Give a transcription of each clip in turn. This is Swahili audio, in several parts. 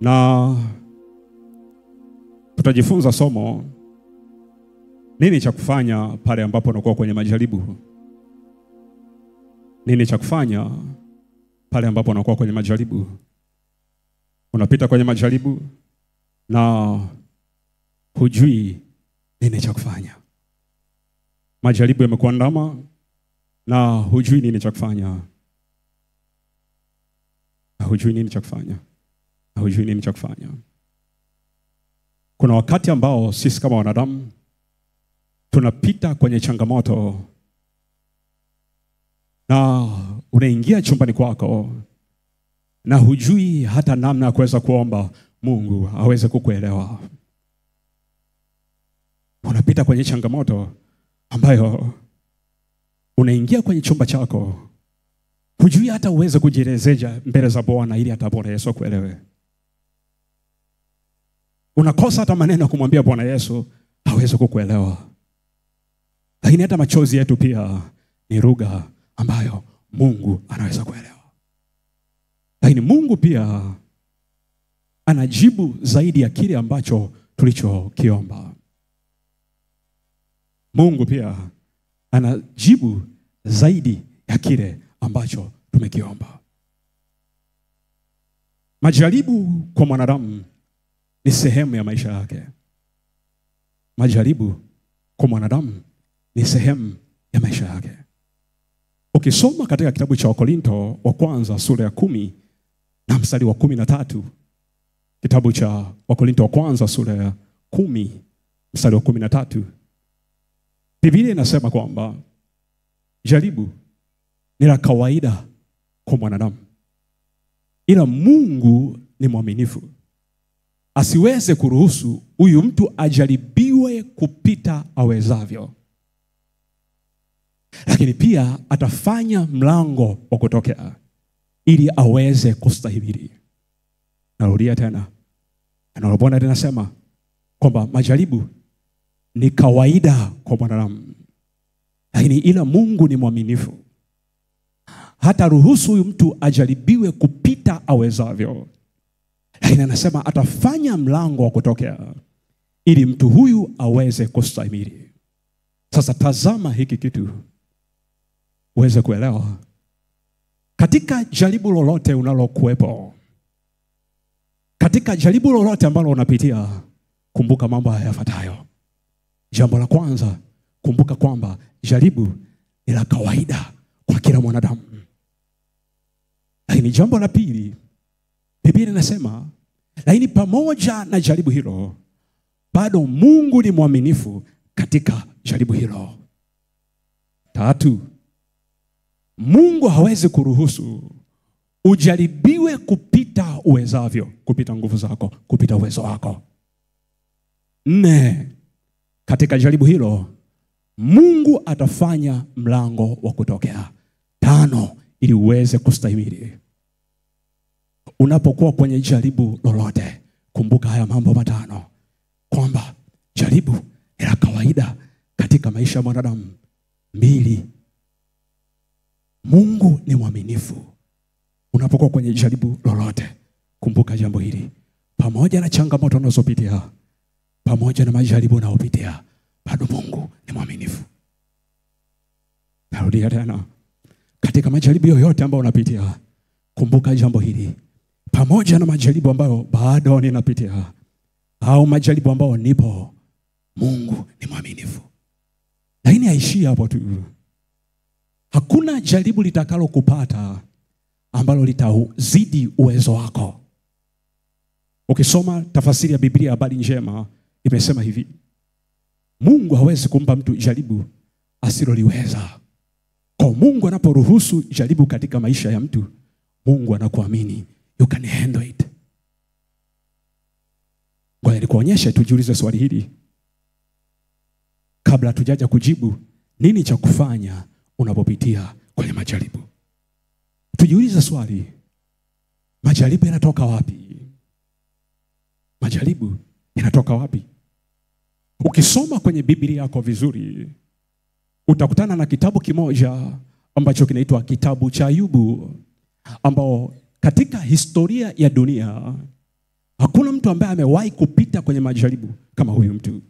Na tutajifunza somo nini cha kufanya pale ambapo unakuwa kwenye majaribu. Nini cha kufanya pale ambapo unakuwa kwenye majaribu. Unapita kwenye majaribu na hujui nini cha kufanya. Majaribu yamekuandama na hujui nini cha kufanya. Hujui nini cha kufanya. Hujui nini cha kufanya. Kuna wakati ambao sisi kama wanadamu tunapita kwenye changamoto na unaingia chumbani kwako na hujui hata namna ya kuweza kuomba Mungu aweze kukuelewa. Unapita kwenye changamoto ambayo unaingia kwenye chumba chako hujui hata uweze kujielezea mbele za Bwana ili hata Bwana Yesu akuelewe. Unakosa hata maneno kumwambia Bwana Yesu aweze kukuelewa. Lakini hata machozi yetu pia ni lugha ambayo Mungu anaweza kuelewa. Lakini Mungu pia anajibu zaidi ya kile ambacho tulichokiomba. Mungu pia anajibu zaidi ya kile ambacho tumekiomba. Majaribu kwa mwanadamu ni sehemu ya maisha yake. Majaribu kwa mwanadamu ni sehemu ya maisha yake. Ukisoma katika kitabu cha Wakorintho wa kwanza sura ya 10 na mstari wa 13. Kitabu cha Wakorintho wa kwanza sura ya 10 mstari wa 13. Biblia inasema kwamba jaribu ni la kawaida kwa mwanadamu, ila Mungu ni mwaminifu, asiweze kuruhusu huyu mtu ajaribiwe kupita awezavyo, lakini pia atafanya mlango wa kutokea ili aweze kustahimili. Narudia tena. Neno la Bwana linasema kwamba majaribu ni kawaida kwa mwanadamu, lakini ila Mungu ni mwaminifu, hata ruhusu huyu mtu ajaribiwe kupita awezavyo, lakini anasema atafanya mlango wa kutokea ili mtu huyu aweze kustahimili. Sasa tazama hiki kitu uweze kuelewa. Katika jaribu lolote unalokuwepo, katika jaribu lolote ambalo unapitia, kumbuka mambo haya yafuatayo. Jambo la kwanza, kumbuka kwamba jaribu ni la kawaida kwa kila mwanadamu. Lakini jambo la pili, Biblia inasema, lakini pamoja na jaribu hilo, bado Mungu ni mwaminifu katika jaribu hilo. Tatu, Mungu hawezi kuruhusu ujaribiwe kupita uwezavyo, kupita nguvu zako, kupita uwezo wako. 4, katika jaribu hilo Mungu atafanya mlango wa kutokea. 5, ili uweze kustahimili. Unapokuwa kwenye jaribu lolote, kumbuka haya mambo 5, kwamba jaribu ni la kawaida katika maisha ya mwanadamu. 2, Mungu ni mwaminifu. Unapokuwa kwenye jaribu lolote, kumbuka jambo hili. Pamoja na changamoto unazopitia, pamoja na majaribu unayopitia, bado Mungu ni mwaminifu. Narudia tena. Katika majaribu yoyote ambayo unapitia, kumbuka jambo hili. Pamoja na majaribu ambayo bado ninapitia, au majaribu ambayo nipo, Mungu ni mwaminifu. Lakini haishii hapo tu. Hakuna jaribu litakalo kupata ambalo litazidi uwezo wako. Ukisoma tafasiri ya Biblia Habari Njema, imesema hivi: Mungu hawezi kumpa mtu jaribu asiloliweza. Kwa Mungu anaporuhusu jaribu katika maisha ya mtu, Mungu anakuamini you can handle it. Ngoja nikuonyeshe, tujiulize swali hili kabla tujaja kujibu nini cha kufanya unapopitia kwenye majaribu. Tujiulize swali, majaribu yanatoka wapi? Majaribu yanatoka wapi? Ukisoma kwenye Biblia yako vizuri, utakutana na kitabu kimoja ambacho kinaitwa kitabu cha Ayubu, ambao katika historia ya dunia Hakuna mtu ambaye amewahi kupita kwenye majaribu kama huyu mtu.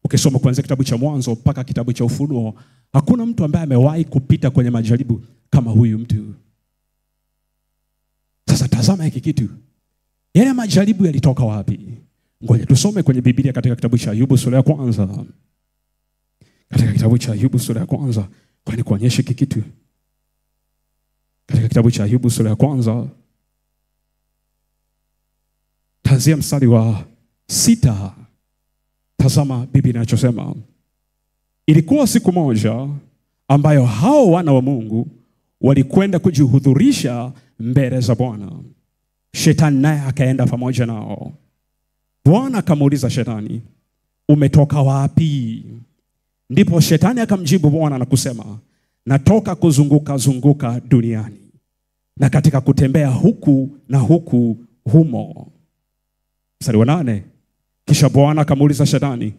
Ukisoma kuanzia kitabu cha Mwanzo mpaka kitabu cha Ufunuo, hakuna mtu ambaye amewahi kupita kwenye majaribu kama huyu mtu. Sasa tazama hiki kitu. Yale majaribu yalitoka wapi? Ngoja tusome kwenye Biblia katika kitabu cha Ayubu sura ya kwanza. Katika kitabu cha Ayubu sura ya kwanza, kwa nikuonyeshe hiki kitu. Katika kitabu cha Ayubu sura ya kwanza, tanzia mstari wa 6. Tazama Biblia inachosema. Ilikuwa siku moja ambayo hao wana wa Mungu walikwenda kujihudhurisha mbele za Bwana. Shetani naye akaenda pamoja nao. Bwana akamuuliza Shetani, umetoka wapi? Ndipo Shetani akamjibu Bwana na kusema, natoka kuzunguka zunguka duniani, na katika kutembea huku na huku humo. Mstari wa 8. Kisha Bwana akamuuliza Shetani,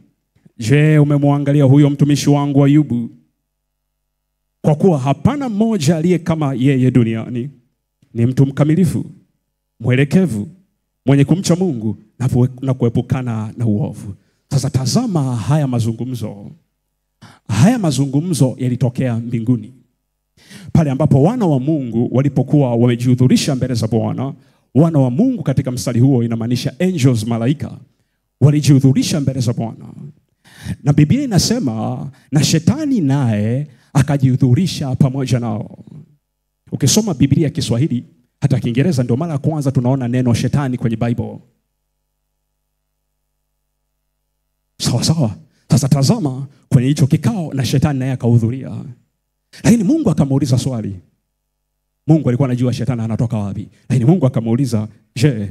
je, umemwangalia huyo mtumishi wangu Ayubu? Kwa kuwa hapana mmoja aliye kama yeye duniani. Ni mtu mkamilifu, mwelekevu, mwenye kumcha Mungu na kuepukana na uovu. Sasa tazama haya mazungumzo. Haya mazungumzo yalitokea mbinguni. Pale ambapo wana wa Mungu walipokuwa wamejihudhurisha mbele za Bwana. Wana wa Mungu katika mstari huo inamaanisha angels, malaika, walijihudhurisha mbele za Bwana. Na Biblia inasema na Shetani naye akajihudhurisha pamoja nao. Ukisoma Biblia ya Kiswahili hata Kiingereza, ndio mara ya kwanza tunaona neno Shetani kwenye Bible. Sawa sawa. Sasa tazama kwenye hicho kikao, na Shetani naye akahudhuria. Lakini Mungu akamuuliza swali. Mungu alikuwa anajua Shetani anatoka wapi. Lakini Mungu akamuuliza, je,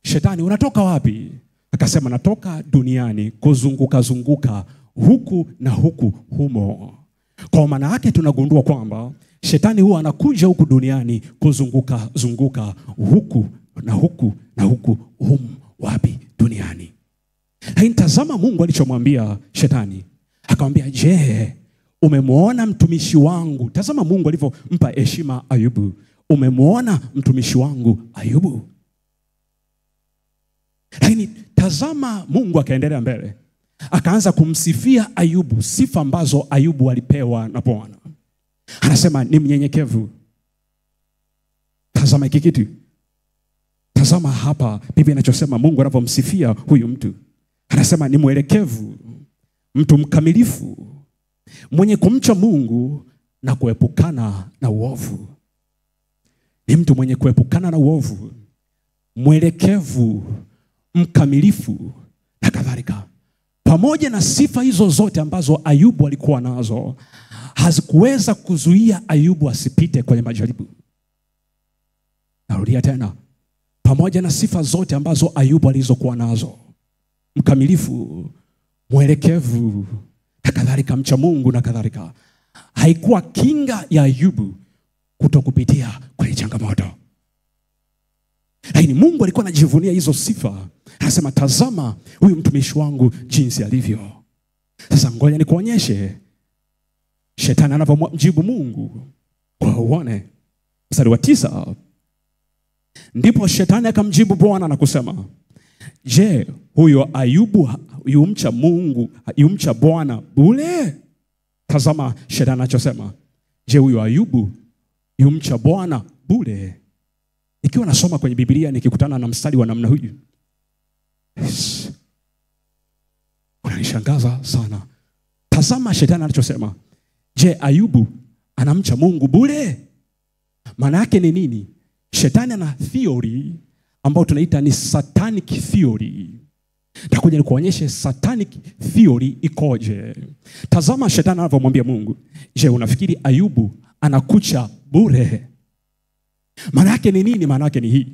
Shetani unatoka wapi? Akasema, natoka duniani kuzunguka zunguka huku na huku humo. Kwa maana yake tunagundua kwamba Shetani huwa anakuja huku duniani kuzunguka zunguka huku na huku na huku wapi? Duniani. Lakini tazama Mungu alichomwambia Shetani. Akamwambia, je, umemwona mtumishi wangu? Tazama Mungu alivyompa heshima Ayubu. Umemwona mtumishi wangu Ayubu? Lakini tazama Mungu akaendelea mbele. Akaanza kumsifia Ayubu, sifa ambazo Ayubu alipewa na Bwana. Anasema ni mnyenyekevu. Tazama hiki kitu. Tazama hapa Biblia inachosema Mungu anapomsifia huyu mtu. Anasema ni mwelekevu, mtu mkamilifu, mwenye kumcha Mungu na kuepukana na uovu. Ni mtu mwenye kuepukana na uovu, mwelekevu, mkamilifu na kadhalika. Pamoja na sifa hizo zote ambazo Ayubu alikuwa nazo, hazikuweza kuzuia Ayubu asipite kwenye majaribu. Narudia tena. Pamoja na sifa zote ambazo Ayubu alizokuwa nazo, mkamilifu, mwelekevu na kadhalika, mcha Mungu na kadhalika, haikuwa kinga ya Ayubu kutokupitia kwenye changamoto. Lakini Mungu alikuwa anajivunia hizo sifa. Anasema, tazama huyu mtumishi wangu jinsi alivyo. Sasa ngoja nikuonyeshe Shetani anavyomjibu Mungu kwa uone. Mstari wa 9. Ndipo Shetani akamjibu Bwana na kusema, je, huyo Ayubu yumcha Mungu, yumcha Bwana bure? Tazama Shetani anachosema, je, huyo Ayubu yumcha Bwana bure? Ikiwa nasoma kwenye Biblia nikikutana na mstari wa namna huyu, unanishangaza sana. Tazama Shetani anachosema, je, Ayubu anamcha Mungu bure? Maana yake ni nini? Shetani ana theory ambayo tunaita ni satanic theory. Nitakuja nikuonyeshe satanic theory ikoje. Tazama Shetani anavyomwambia Mungu, je, unafikiri Ayubu anakucha bure? Maana yake ni nini? Maana yake ni hii.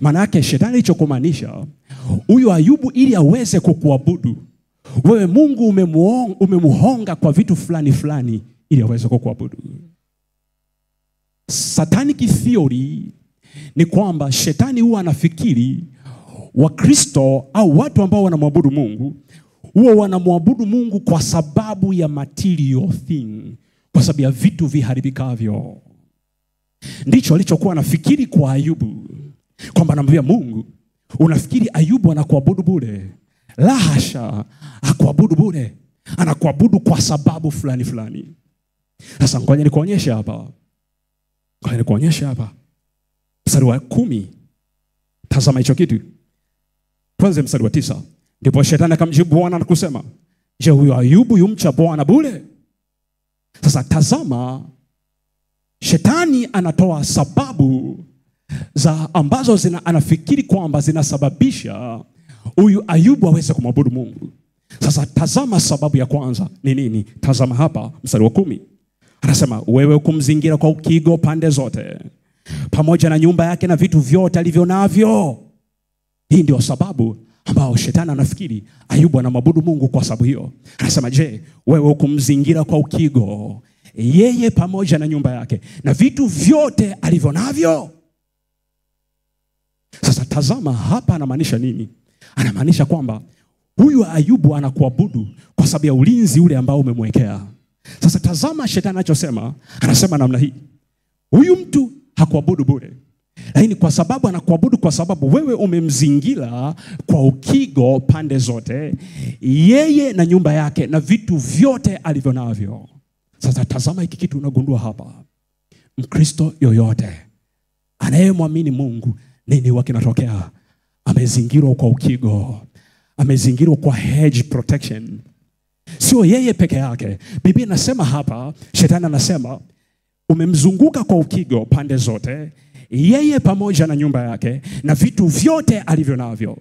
Maana yake Shetani alichokumaanisha, huyu Ayubu ili aweze kukuabudu wewe, Mungu umemuhonga kwa vitu fulani fulani ili aweze kukuabudu. Satanic theory ni kwamba Shetani huwa anafikiri Wakristo au watu ambao wanamwabudu Mungu huwa wanamwabudu Mungu kwa sababu ya material thing, kwa sababu ya vitu viharibikavyo. Ndicho alichokuwa anafikiri kwa Ayubu. Kwamba anamwambia Mungu, unafikiri Ayubu anakuabudu bure? La hasha, hakuabudu bure. Anakuabudu kwa sababu fulani fulani. Sasa ngoja nikuonyeshe hapa. Mstari wa 10. Tazama hicho kitu. Tuanze mstari wa 9. Ndipo shetani akamjibu Bwana na kusema, je, huyo Ayubu yumcha Bwana bure? Sasa tazama, shetani anatoa sababu ambazo anafikiri kwamba zinasababisha huyu Ayubu aweze kumwabudu Mungu. Sasa tazama sababu ya kwanza ni nini? Tazama hapa mstari wa 10. Anasema, wewe kumzingira kwa ukigo pande zote, pamoja na nyumba yake na vitu vyote alivyo navyo. Hii ndio sababu ambao shetani anafikiri Ayubu anamwabudu Mungu kwa sababu hiyo. Anasema, je, wewe kumzingira kwa ukigo, yeye pamoja na nyumba yake na vitu vyote alivyo navyo. Sasa tazama hapa anamaanisha nini? Anamaanisha kwamba huyu Ayubu anakuabudu kwa sababu ya ulinzi ule ambao umemwekea. Sasa tazama shetani anachosema, anasema namna hii. Huyu mtu hakuabudu bure. Lakini kwa sababu anakuabudu kwa sababu wewe umemzingira kwa ukigo pande zote, yeye na nyumba yake na vitu vyote alivyo navyo. Sasa tazama hiki kitu unagundua hapa. Mkristo yoyote anayemwamini Mungu, nini wakinatokea? Amezingirwa kwa ukigo. Amezingirwa kwa hedge protection. Sio yeye peke yake. Biblia inasema hapa, shetani anasema umemzunguka kwa ukigo pande zote, yeye pamoja na nyumba yake na vitu vyote alivyo navyo.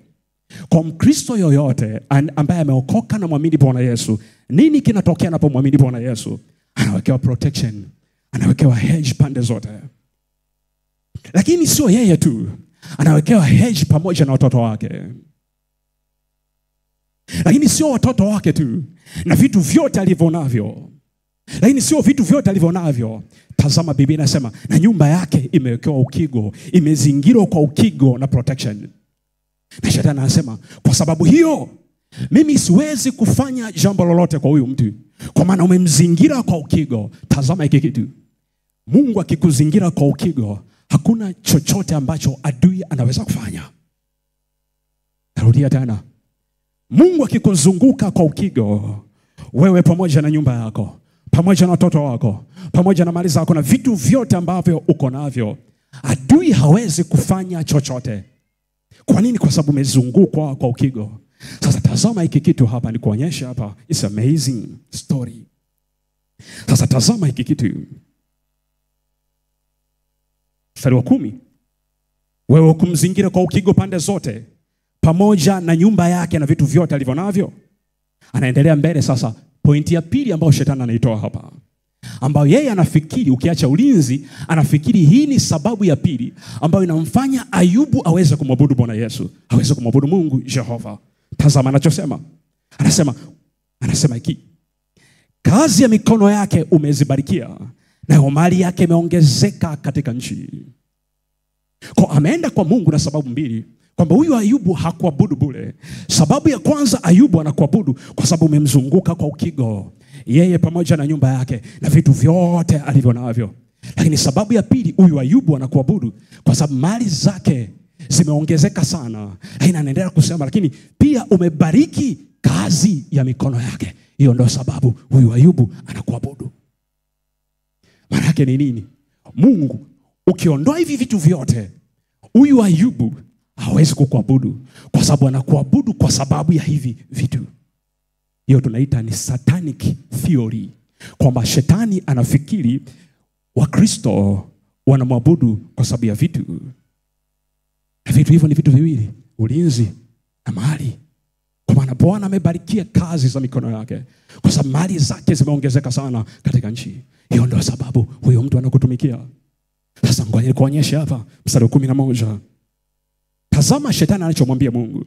Kwa Mkristo yoyote ambaye ameokoka na muamini Bwana Yesu, nini kinatokea anapomwamini Bwana Yesu? Anawekewa protection, anawekewa hedge pande zote. Lakini sio yeye tu, anawekewa hedge pamoja na watoto wake. Lakini sio watoto wake tu, na vitu vyote alivyo navyo. Lakini sio vitu vyote alivyo navyo. Tazama Biblia inasema na nyumba yake imewekewa ukigo, imezingirwa kwa ukigo na protection. Na shetani anasema, kwa sababu hiyo mimi siwezi kufanya jambo lolote kwa huyu mtu, kwa maana umemzingira kwa ukigo. Tazama hiki kitu. Mungu akikuzingira kwa ukigo, hakuna chochote ambacho adui anaweza kufanya. Narudia tena. Mungu akikuzunguka kwa ukigo, wewe pamoja na nyumba yako, pamoja na watoto wako, pamoja na mali zako na vitu vyote ambavyo uko navyo, adui hawezi kufanya chochote. Kwa nini? Kwa sababu umezungukwa kwa ukigo. Sasa tazama hiki kitu hapa, nikuonyesha hapa. It's amazing story. Sasa tazama hiki kitu. Mstari wa 10. Wewe kumzingira kwa ukigo pande zote, pamoja na nyumba yake na vitu vyote alivyo navyo. Anaendelea mbele sasa. Pointi ya pili ambayo shetani anaitoa hapa, ambayo yeye anafikiri, ukiacha ulinzi, anafikiri hii ni sababu ya pili ambayo inamfanya Ayubu aweze kumwabudu Bwana Yesu, aweze kumwabudu Mungu Jehova. Tazama anachosema. Anasema hiki: kazi ya mikono yake umezibarikia, na mali yake imeongezeka katika nchi. Kwa ameenda kwa Mungu na sababu mbili, kwamba huyu Ayubu hakuabudu bure. Sababu ya kwanza, Ayubu anakuabudu kwa sababu umemzunguka kwa ukigo, yeye pamoja na nyumba yake na vitu vyote alivyo navyo. Lakini sababu ya pili, huyu Ayubu anakuabudu kwa sababu mali zake zimeongezeka sana. Haina anaendelea kusema, lakini pia umebariki kazi ya mikono yake. Hiyo ndio sababu huyu Ayubu anakuabudu. Maana yake ni nini? Mungu ukiondoa hivi vitu vyote, huyu Ayubu hawezi kukuabudu, kwa sababu anakuabudu kwa sababu ya hivi vitu. Hiyo tunaita ni satanic theory, kwamba shetani anafikiri Wakristo wanamwabudu kwa sababu ya vitu. Na vitu hivyo ni vitu viwili, ulinzi na mali. Kwa maana Bwana amebarikia kazi za mikono yake, kwa sababu mali zake zimeongezeka sana katika nchi. Hiyo ndio sababu huyo mtu anakutumikia. Sasa ngoja nikuonyeshe hapa mstari wa 11. Tazama shetani anachomwambia Mungu.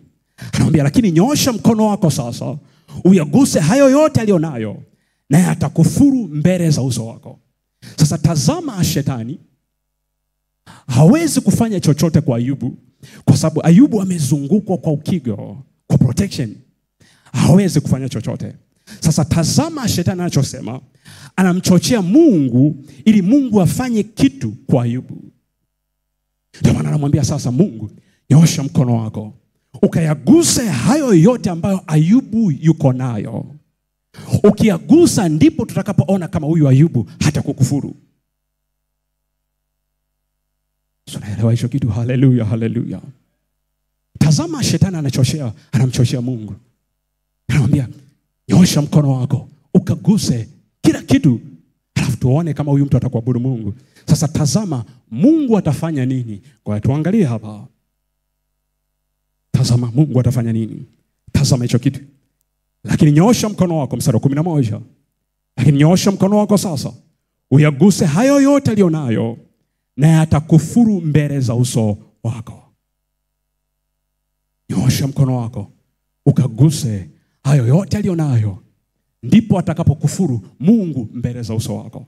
Anamwambia, lakini nyoosha mkono wako sasa, uyaguse hayo yote alionayo, naye atakufuru mbele za uso wako. Sasa tazama, shetani hawezi kufanya chochote kwa Ayubu, kwa sababu Ayubu amezungukwa kwa ukigo, kwa protection. Hawezi kufanya chochote. Sasa tazama shetani anachosema. Anamchochea Mungu ili Mungu afanye kitu kwa Ayubu. Ndio maana anamwambia sasa, Mungu, nyosha mkono wako ukayaguse hayo yote ambayo Ayubu yuko nayo. Ukiyagusa ndipo tutakapoona kama huyu Ayubu hata kukufuru. Tunaelewa hicho kitu? Haleluya, haleluya. Tazama shetani anamchoshea Mungu. Anamwambia, nyosha mkono wako ukaguse kila kitu, halafu tuone kama huyu mtu atakuabudu Mungu. Sasa tazama Mungu atafanya nini. Kwa tuangalie hapa. Tazama Mungu atafanya nini. Tazama hicho kitu. Lakini nyosha mkono wako, mstari wa 11. Lakini nyosha mkono wako sasa, uyaguse hayo yote alionayo, na atakufuru mbele za uso wako. Nyosha mkono wako ukaguse hayo yote alionayo, ndipo atakapokufuru Mungu mbele za uso wako.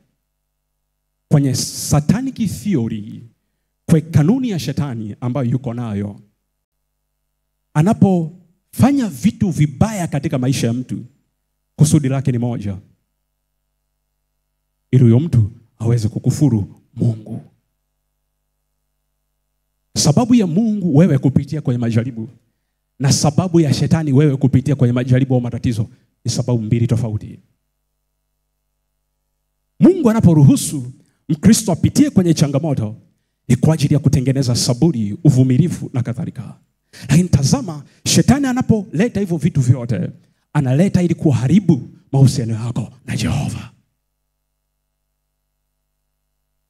Kwenye satanic theory, kwa kanuni ya shetani ambayo yuko nayo, anapofanya vitu vibaya katika maisha ya mtu, kusudi lake ni moja, ili huyo mtu aweze kukufuru Mungu. Sababu ya Mungu wewe kupitia kwenye majaribu na sababu ya shetani wewe kupitia kwenye majaribu au matatizo ni sababu mbili tofauti. Mungu anaporuhusu Mkristo apitie kwenye changamoto ni kwa ajili ya kutengeneza saburi, uvumilivu na kadhalika. Lakini tazama, shetani anapoleta hivyo vitu vyote, analeta ili kuharibu mahusiano yako na Jehova.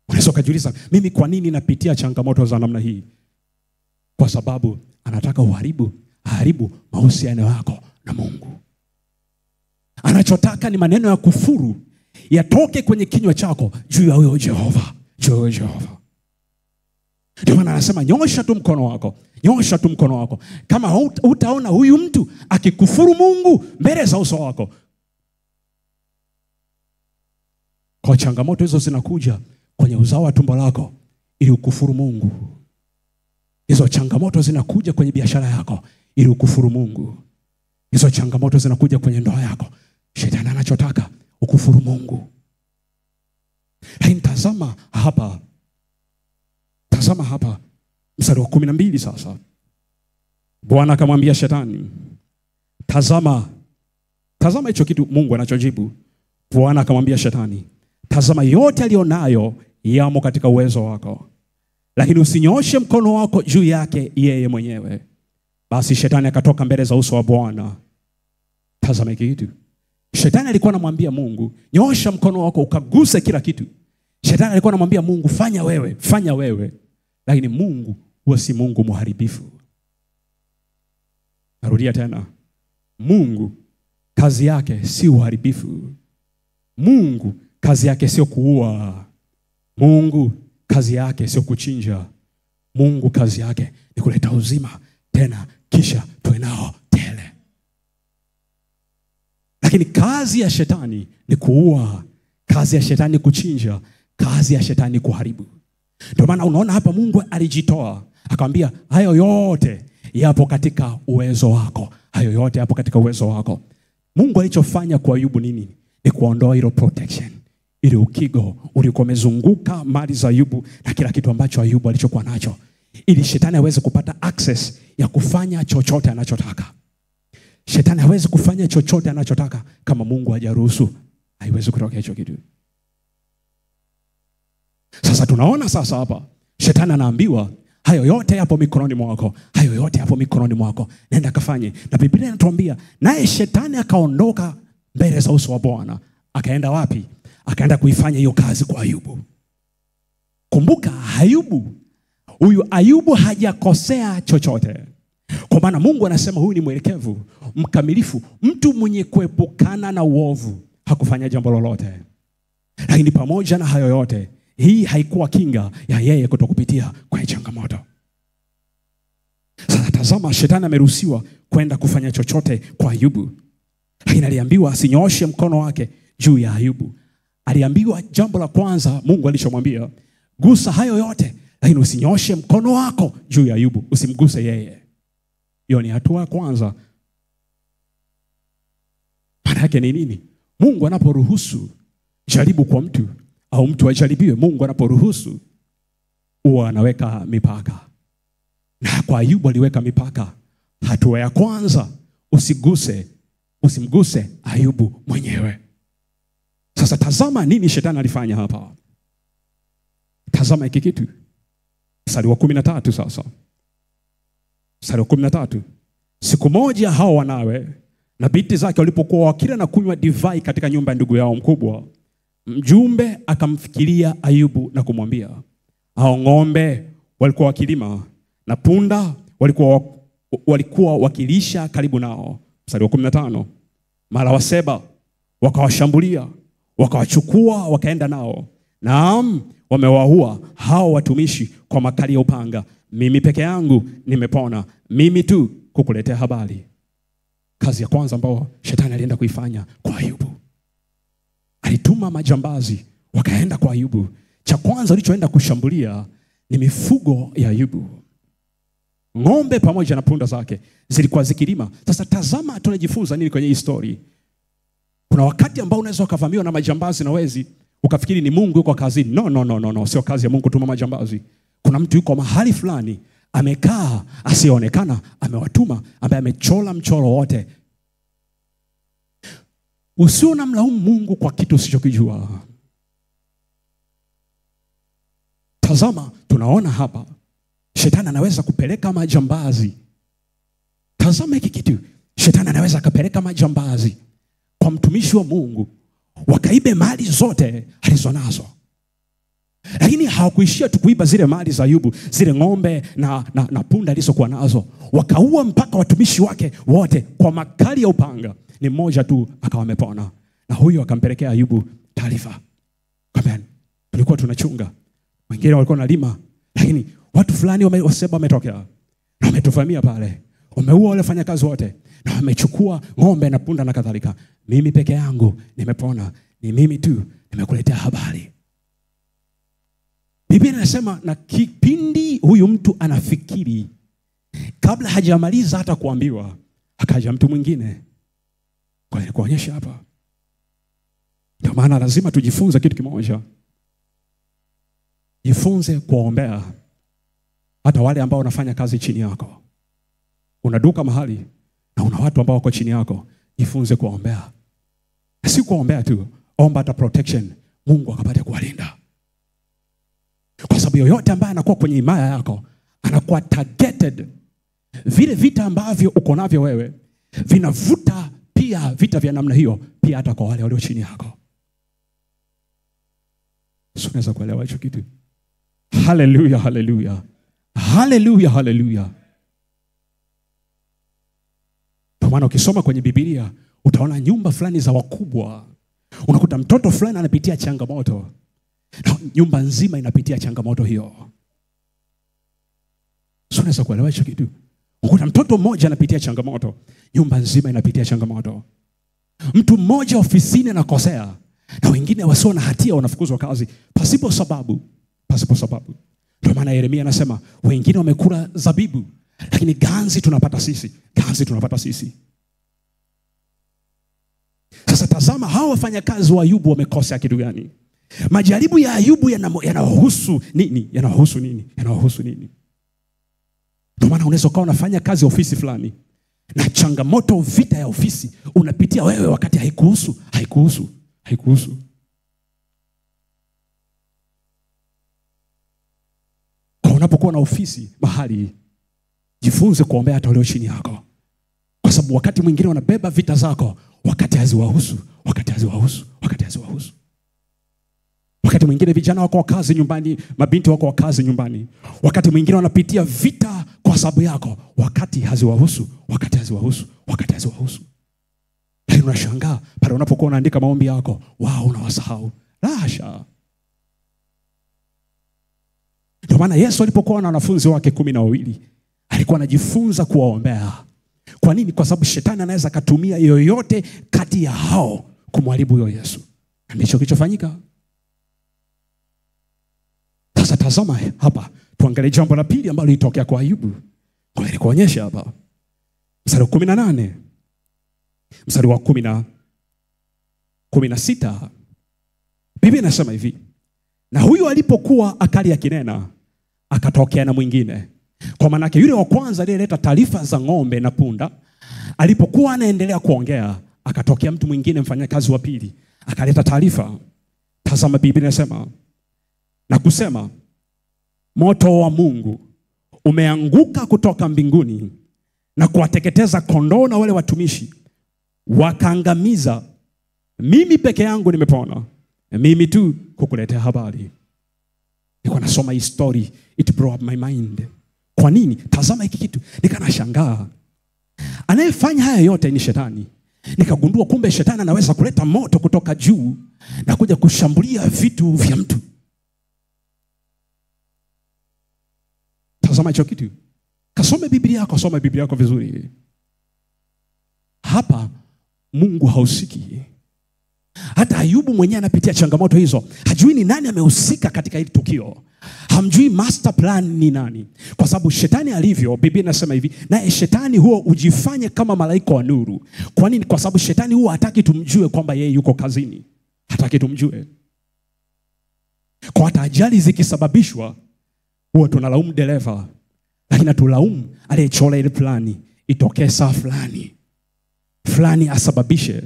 Unaweza kujiuliza, mimi kwa nini napitia changamoto za namna hii? Kwa sababu anataka haribu mahusiano yako na Mungu. Anachotaka ni maneno ya kufuru yatoke kwenye kinywa chako juu ya huyo Jehova, juu ya Jehova. Ndio maana anasema nyosha tu mkono wako, nyosha tu mkono wako. Kama utaona huyu mtu akikufuru Mungu mbele za uso wako. Kwa changamoto hizo zinakuja kwenye uzao wa tumbo lako ili ukufuru Mungu. Hizo changamoto zinakuja kwenye biashara yako ili ukufuru Mungu. Hizo changamoto zinakuja kwenye ndoa yako. Shetani anachotaka ukufuru Mungu. Lakini tazama hapa. Tazama hapa mstari wa 12 sasa. Bwana akamwambia shetani, tazama hicho kitu Mungu anachojibu. Bwana akamwambia shetani, tazama yote alionayo yamo katika uwezo wako, lakini usinyoshe mkono wako juu yake yeye mwenyewe. Basi shetani akatoka mbele za uso wa Bwana. Tazama kitu. Shetani alikuwa anamwambia Mungu, nyosha mkono wako ukaguse kila kitu. Shetani alikuwa anamwambia Mungu, fanya wewe. Lakini Mungu huwa si Mungu mharibifu. Narudia tena. Mungu kazi yake si uharibifu. Mungu kazi yake sio kuua. Mungu kazi yake sio kuchinja. Mungu kazi yake ni kuleta uzima tena kisha tuwe nao tele. Lakini kazi ya shetani ni kuua, kazi ya shetani ni kuchinja, kazi ya shetani ni kuharibu. Ndio maana unaona hapa Mungu alijitoa, akamwambia hayo yote yapo katika uwezo wako. Hayo yote yapo katika uwezo wako. Mungu alichofanya kwa Ayubu nini? Ni kuondoa hilo protection. Ili ukigo ulikuwa umezunguka mali za Ayubu na kila kitu ambacho Ayubu alichokuwa nacho, ili shetani aweze kupata access ya kufanya chochote anachotaka. Shetani hawezi kufanya chochote anachotaka kama Mungu hajaruhusu. Haiwezi kutoka hicho kitu. Sasa tunaona sasa hapa shetani anaambiwa hayo yote yapo mikononi mwako. Hayo yote yapo mikononi mwako. Nenda kafanye. Na Biblia inatuambia naye shetani akaondoka mbele za uso wa Bwana. Akaenda wapi? Akaenda kuifanya hiyo kazi kwa Ayubu. Kumbuka huyu Ayubu hajakosea chochote. Kwa maana Mungu anasema huyu ni mwelekevu, mkamilifu, mtu mwenye kuepukana na uovu, hakufanya jambo lolote. Lakini pamoja na hayo yote, hii haikuwa kinga ya yeye kutokupitia kwa changamoto. Sasa tazama, shetani ameruhusiwa kwenda kufanya chochote kwa Ayubu. Lakini aliambiwa asinyooshe mkono wake juu ya Ayubu. Aliambiwa jambo la kwanza Mungu alichomwambia, gusa hayo yote, lakini usinyoshe mkono wako juu ya Ayubu, usimguse yeye. Hiyo ni hatua ya kwanza. Maana yake ni nini? Mungu anaporuhusu jaribu kwa mtu au mtu ajaribiwe, Mungu anaporuhusu huwa anaweka mipaka. Na kwa Ayubu aliweka mipaka. Hatua ya kwanza, usimguse Ayubu mwenyewe. Sasa tazama nini shetani alifanya hapa. Tazama hiki kitu. Mstari wa 13 sasa. Mstari wa 13. Siku moja hao wanawe na binti zake walipokuwa wakila na kunywa divai katika nyumba ya ndugu yao mkubwa, mjumbe akamfikiria Ayubu na kumwambia, hao ng'ombe walikuwa wakilima na punda walikuwa wakilisha karibu nao. Mstari wa 15. Mara Waseba wakawashambulia, wakawachukua wakaenda nao. Naam, wamewaua hao watumishi kwa makali ya upanga. Mimi peke yangu nimepona, mimi tu kukuletea habari. Kazi ya kwanza ambayo shetani alienda kuifanya kwa Ayubu, alituma majambazi wakaenda kwa Ayubu. Cha kwanza walichoenda kushambulia ni mifugo ya Ayubu. Ng'ombe pamoja na punda zake zilikuwa zikilima. Sasa tazama tunajifunza nini kwenye hii story. Kuna wakati ambao unaweza ukavamiwa na majambazi na wezi, ukafikiri ni Mungu yuko kazini. No, sio kazi ya Mungu kutuma majambazi. Kuna mtu yuko mahali fulani amekaa asionekana, amewatuma, ambaye amechola mchoro wote. Usio na mlaumu Mungu kwa kitu usichokijua. Tazama, tunaona hapa shetani anaweza kupeleka majambazi. Tazama hiki kitu. Shetani anaweza akapeleka majambazi kwa mtumishi wa Mungu, wakaibe mali zote alizonazo. Lakini hawakuishia tu kuiba zile mali za Ayubu, zile ng'ombe na punda alizokuwa nazo. Wakaua mpaka watumishi wake wote kwa makali ya upanga. Ni mmoja tu akawa amepona. Na huyo akampelekea Ayubu taarifa. Amen. Tulikuwa tunachunga. Wengine walikuwa wanalima, lakini watu fulani Waseba wametokea na wametuvamia pale. Wameua wale wafanyakazi wote na wamechukua ng'ombe na punda na kadhalika. Mimi peke yangu nimepona. Ni mimi tu nimekuletea habari. Biblia inasema na kipindi huyu mtu anafikiri, kabla hajamaliza hata kuambiwa, akaja mtu mwingine. Kwa hiyo kuonyesha hapa. Ndio maana lazima tujifunze kitu kimoja. Jifunze kuombea hata wale ambao wanafanya kazi chini yako. Unaduka mahali na una watu ambao wako chini yako, jifunze kuombea. Si kuombea tu, omba hata protection. Mungu akapate kuwalinda. Kwa sababu yoyote ambaye anakuwa kwenye himaya yako anakuwa targeted. Vile vita ambavyo uko navyo wewe vinavuta pia vita vya namna hiyo pia hata kwa wale walio chini yako. Sio, unaweza kuelewa hicho kitu? Hallelujah, hallelujah. Hallelujah, hallelujah. Kwa maana ukisoma kwenye Biblia utaona nyumba fulani za wakubwa, unakuta mtoto fulani anapitia changamoto, nyumba nzima inapitia changamoto hiyo. Sio, unaweza kuelewa hicho kitu? Unakuta mtoto mmoja anapitia changamoto, nyumba nzima inapitia changamoto. Mtu mmoja ofisini anakosea na wengine wasio na hatia wanafukuzwa kazi pasipo sababu. Ndio maana Yeremia anasema wengine wamekula zabibu, lakini ganzi tunapata sisi. Sasa tazama hao wafanyakazi wa Ayubu wamekosea kitu gani? Majaribu ya Ayubu yanahusu nini? Ndio maana unaweza kuwa unafanya kazi ofisi fulani na changamoto, vita ya ofisi unapitia wewe wakati haikuhusu. Kwa unapokuwa na ofisi mahali, jifunze kuombea hata walio chini yako. Kwa sababu wakati mwingine wanabeba vita zako wakati haziwahusu. Wakati mwingine vijana wako wa kazi nyumbani, mabinti wako wa kazi nyumbani. Wakati mwingine wanapitia vita kwa sababu yako wakati haziwahusu. Lakini unashangaa pale unapokuwa unaandika maombi yako, unawasahau. Rasha. Ndio maana Yesu alipokuwa na wanafunzi wake 12 alikuwa anajifunza kuwaombea. Kwa nini? Kwa sababu shetani anaweza kutumia yoyote kati ya hao kumharibu huyo Yesu. Ndicho kilichofanyika. Sasa tazama hapa, tuangalie jambo la pili ambalo lilitokea kwa Ayubu. Kwa hiyo kuonyesha hapa mstari wa 18, mstari wa 16, Biblia inasema hivi: na huyu alipokuwa akali akinena, akatokea na mwingine. Kwa Kwa maana yake yule wa kwanza aliyeleta taarifa za ng'ombe na punda, alipokuwa anaendelea kuongea, akatokea mtu mwingine, mfanyakazi wa pili, akaleta taarifa. Tazama Biblia inasema na kusema, moto wa Mungu umeanguka kutoka mbinguni na kuwateketeza kondoo na wale watumishi, wakaangamiza. Mimi peke yangu nimepona, mimi tu kukuletea habari. Niko nasoma hii story, it blew up my mind. Kwa nini? Tazama hiki kitu, nikanashangaa. Anayefanya haya yote ni shetani. Nikagundua kumbe shetani anaweza kuleta moto kutoka juu na kuja kushambulia vitu vya mtu. Tazama hicho kitu. Kasome Biblia yako, soma Biblia yako vizuri. Hapa Mungu hausiki. Hata Ayubu mwenyewe anapitia changamoto hizo. Hajui ni nani amehusika katika hili tukio. Hamjui master plan ni nani. Kwa sababu shetani alivyo, Biblia inasema hivi, naye shetani huo ujifanye kama malaika wa nuru. Kwa nini? Kwa sababu shetani huo hataki tumjue kwamba yeye yuko kazini. Hataki tumjue. Kwa hata ajali zikisababishwa, huwa tunalaumu dereva, lakini tulaumu aliyechora ile plani itokee saa fulani. Fulani asababishe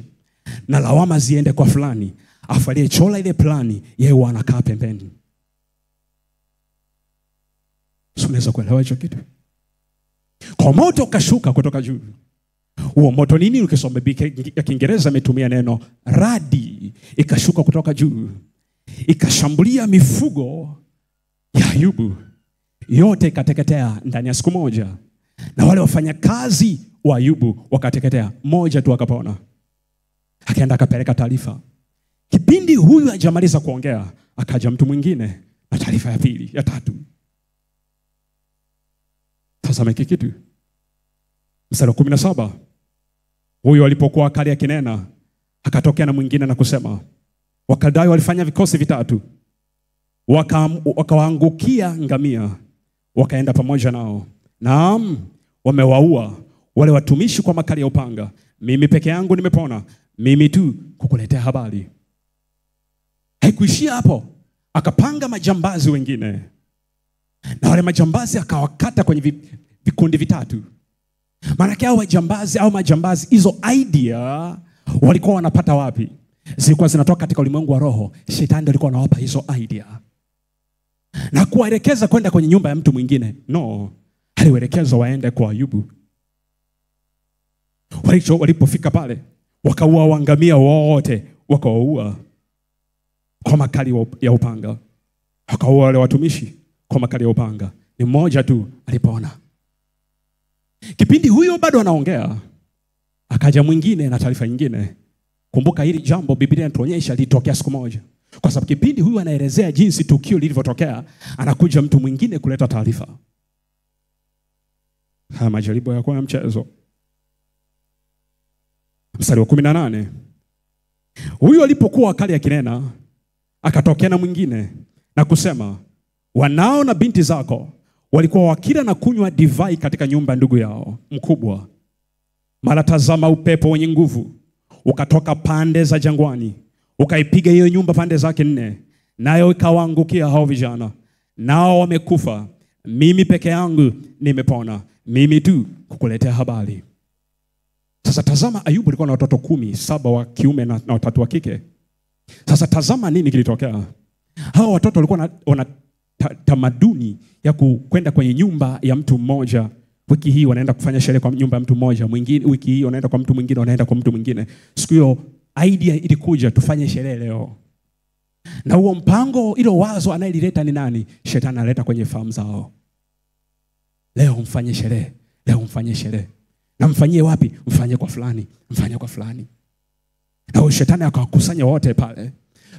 na lawama ziende kwa fulani. Afu aliyechora ile plani yeye anakaa pembeni. Unaweza kuelewa hicho kitu? Kwa moto ukashuka kutoka juu. Huo moto nini? Ukisoma Biblia ya Kiingereza imetumia neno radi. Ikashuka kutoka juu, ikashambulia mifugo ya Ayubu yote, ikateketea ndani ya siku moja. Na wale wafanyakazi wa Ayubu wakateketea, mmoja tu akapona. Akaenda akapeleka taarifa. Kipindi huyu hajamaliza kuongea, akaja mtu mwingine na taarifa ya pili, ya tatu. Tazama hiki kitu. Mstari wa 17. Huyu alipokuwa akali akinena, akatokea na mwingine na kusema, Wakaldayo walifanya vikosi vitatu, wakawaangukia ngamia, wakaenda pamoja nao. Naam, wamewaua wale watumishi kwa makali ya upanga. Mimi peke yangu nimepona, mimi tu kukuletea habari. Haikuishia hapo. Akapanga majambazi wengine, na wale majambazi akawakata kwenye vikundi vitatu. Maana hao wajambazi au majambazi, hizo idea walikuwa wanapata wapi? Zilikuwa zinatoka katika ulimwengu wa roho. Shetani ndiye alikuwa anawapa hizo idea na kuwaelekeza kwenda kwenye nyumba ya mtu mwingine. No, aliwaelekeza waende kwa Ayubu. Walipofika pale, wakaua wangamia wote, wakawaua kwa makali ya upanga. Wakaua wale watumishi kwa makali ya upanga. Ni mmoja tu alipona. Kipindi huyo bado anaongea, akaja mwingine na taarifa nyingine. Kumbuka hili jambo Biblia inatuonyesha litokea siku moja. Kwa sababu kipindi huyu anaelezea jinsi tukio lilivyotokea, anakuja mtu mwingine kuleta taarifa. Haya majaribu yako ya mchezo. Mstari wa 18. Huyu alipokuwa akali akinena, akatokea na mwingine na kusema, wanao na binti zako walikuwa wakila na kunywa divai katika nyumba ndugu yao mkubwa. Mara tazama, upepo wenye nguvu ukatoka pande za jangwani, ukaipiga hiyo nyumba pande zake 4, nayo ikawaangukia hao vijana, nao wamekufa. Mimi peke yangu nimepona, mimi tu kukuletea habari. Sasa tazama, Ayubu alikuwa na watoto 10, 7 wa kiume na 3 wa kike. Sasa tazama nini kilitokea. Hao watoto walikuwa wana tamaduni ya kwenda kwenye nyumba ya mtu mmoja. Wiki hii wanaenda kufanya sherehe kwa nyumba ya mtu mmoja, mwingine wiki hii wanaenda kwa mtu mwingine, wanaenda kwa mtu mwingine. Siku hiyo idea ilikuja, tufanye sherehe leo. Na huo mpango, ile wazo anayelileta ni nani? Shetani analeta kwenye fahamu zao. Leo mfanye sherehe, leo mfanye sherehe. Na mfanyie wapi? Mfanye kwa fulani, mfanye kwa fulani. Na huyo shetani akawakusanya wote pale,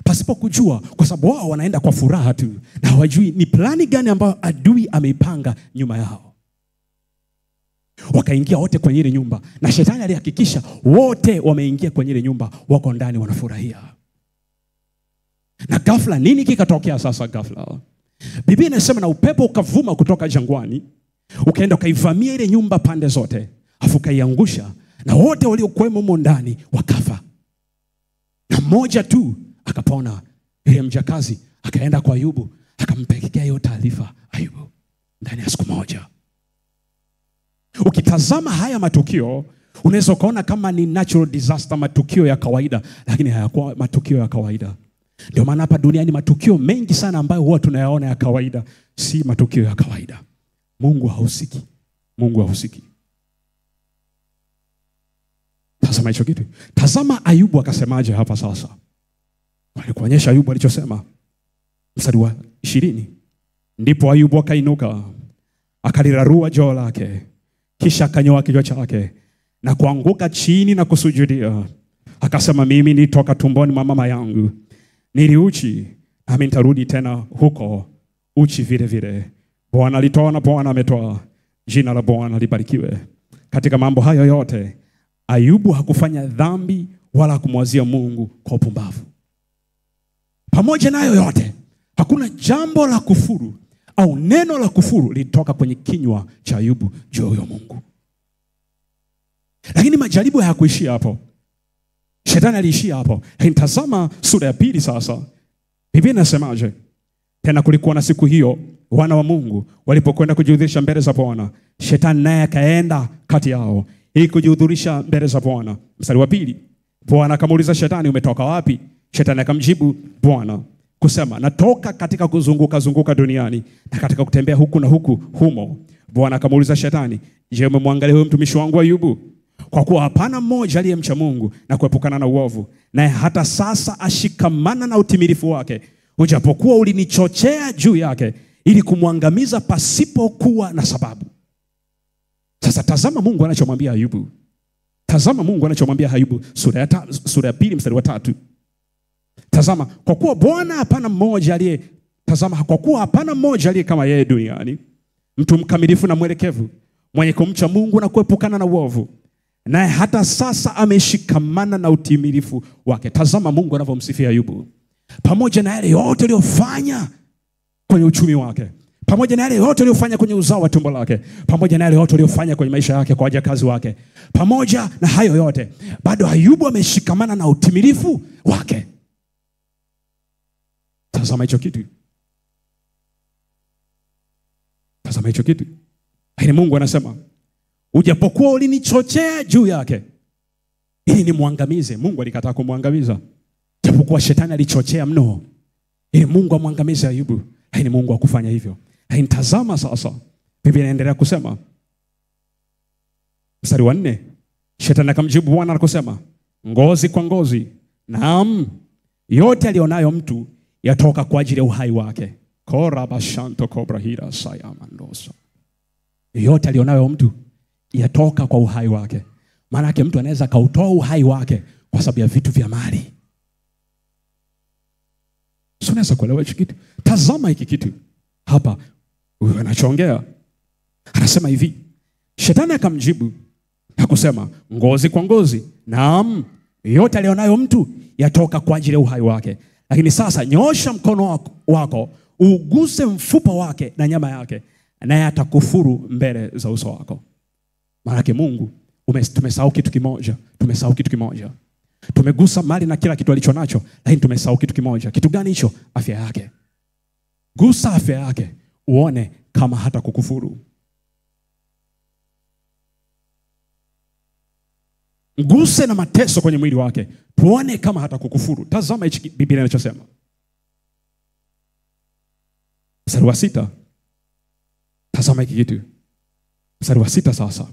pasipo kujua, kwa sababu wao wanaenda kwa furaha tu na hawajui ni plani gani ambayo adui ameipanga nyuma yao. Wakaingia wote kwenye ile nyumba, na shetani alihakikisha wote wameingia kwenye ile nyumba, wako ndani wanafurahia. Na ghafla nini kikatokea sasa? Ghafla Biblia inasema na upepo ukavuma kutoka jangwani, ukaenda ukaivamia ile nyumba pande zote, afu kaiangusha, na wote waliokuwemo humo ndani wakafa. Na mmoja tu akapona. Yule mjakazi akaenda kwa Ayubu, akampelekea hiyo taarifa Ayubu ndani ya siku moja. ukitazama haya matukio unaweza ukaona kama ni natural disaster, matukio ya kawaida, lakini hayakuwa matukio ya kawaida. Ndio maana hapa duniani matukio mengi sana ambayo huwa tunayaona ya kawaida si matukio ya kawaida. Mungu hahusiki. Mungu hahusiki. Tazama hicho kitu. Tazama Ayubu akasemaje hapa sasa. Walikuonyesha Ayubu alichosema. Mstari wa 20. Ndipo Ayubu akainuka, akalirarua joo lake, kisha akanyoa kichwa chake na kuanguka chini na kusujudia. Akasema, mimi nilitoka tumboni mwa mama yangu, nili uchi, nami nitarudi tena huko uchi vile vile. Bwana alitoa na Bwana ametoa, jina la Bwana libarikiwe. Katika mambo hayo yote Ayubu hakufanya dhambi wala kumwazia Mungu kwa upumbavu. Pamoja na hayo yote, hakuna jambo la kufuru au neno la kufuru lilitoka kwenye kinywa cha Ayubu juu ya Mungu. Lakini majaribu hayakuishia hapo. Shetani aliishia hapo. Tazama sura ya 2 sasa. Biblia inasemaje? Tena kulikuwa na siku hiyo wana wa Mungu walipokwenda kujihudhurisha mbele za Bwana, Shetani naye akaenda kati yao ili kujihudhurisha mbele za Bwana. Mstari wa 2. Bwana akamuuliza Shetani, umetoka wapi? Shetani akamjibu Bwana kusema, natoka katika kuzunguka duniani na katika kutembea huku na huku humo. Bwana akamuuliza Shetani, je, umemwangalia huyo mtumishi wangu Ayubu? Kwa kuwa hapana mmoja aliyemcha Mungu na kuepukana na uovu, naye hata sasa ashikamana na utimilifu wake, ujapokuwa ulinichochea juu yake ili kumwangamiza pasipokuwa na sababu. Sasa tazama Mungu anachomwambia Ayubu. Tazama Mungu anachomwambia Ayubu, sura ya 2 mstari wa 3. Tazama, kwa kuwa Bwana hapana mmoja aliye, tazama, kwa kuwa hapana mmoja aliye kama yeye duniani, mtu mkamilifu na mwelekevu, mwenye kumcha Mungu na kuepukana na uovu, naye hata sasa ameshikamana na utimilifu wake. Tazama Mungu anavyomsifia Ayubu. Pamoja na yale yote aliyofanya kwenye uchumi wake, pamoja na yale yote aliyofanya kwenye uzao wa tumbo lake, pamoja na yale yote aliyofanya kwenye maisha yake kwa wajakazi wake, pamoja na hayo yote, bado Ayubu ameshikamana na utimilifu wake. Tazama hicho kitu. Tazama hicho kitu. Lakini Mungu anasema, ujapokuwa ulinichochea juu yake ili nimwangamize. Mungu alikataa kumwangamiza. Japokuwa Shetani alichochea mno ili Mungu amwangamize Ayubu, lakini Mungu hakufanya hivyo. Lakini tazama sasa, Biblia inaendelea kusema. Mstari wa 4. Shetani akamjibu Bwana na kusema, ngozi kwa ngozi, naam, yote alionayo mtu yatoka kwa ajili ya uhai wake. Korabashanto kobrahira sayamandosa. Yote alionayo mtu yatoka kwa uhai wake. Maana yake mtu anaweza kautoa uhai wake kwa sababu ya vitu vya mali. Sio, unaweza kuelewa hicho kitu? Tazama hiki kitu hapa. Huyu anachoongea anasema hivi. Shetani akamjibu na kusema, ngozi kwa ngozi, naam, yote alionayo mtu yatoka kwa ajili ya uhai wake. Lakini sasa nyoosha mkono wako uguse mfupa wake na nyama yake, naye atakufuru mbele za uso wako. Maana Mungu, tumesahau kitu kimoja. Tumesahau kitu kimoja. Tumegusa mali na kila kitu alicho nacho, lakini tumesahau kitu kimoja. Kitu gani hicho? Afya yake. Gusa afya yake uone kama hata kukufuru. Mguse na mateso kwenye mwili wake, tuone kama hata kukufuru. Tazama hichi Biblia inachosema. Mstari wa 6. Tazama hiki kitu. Mstari wa 6 sasa.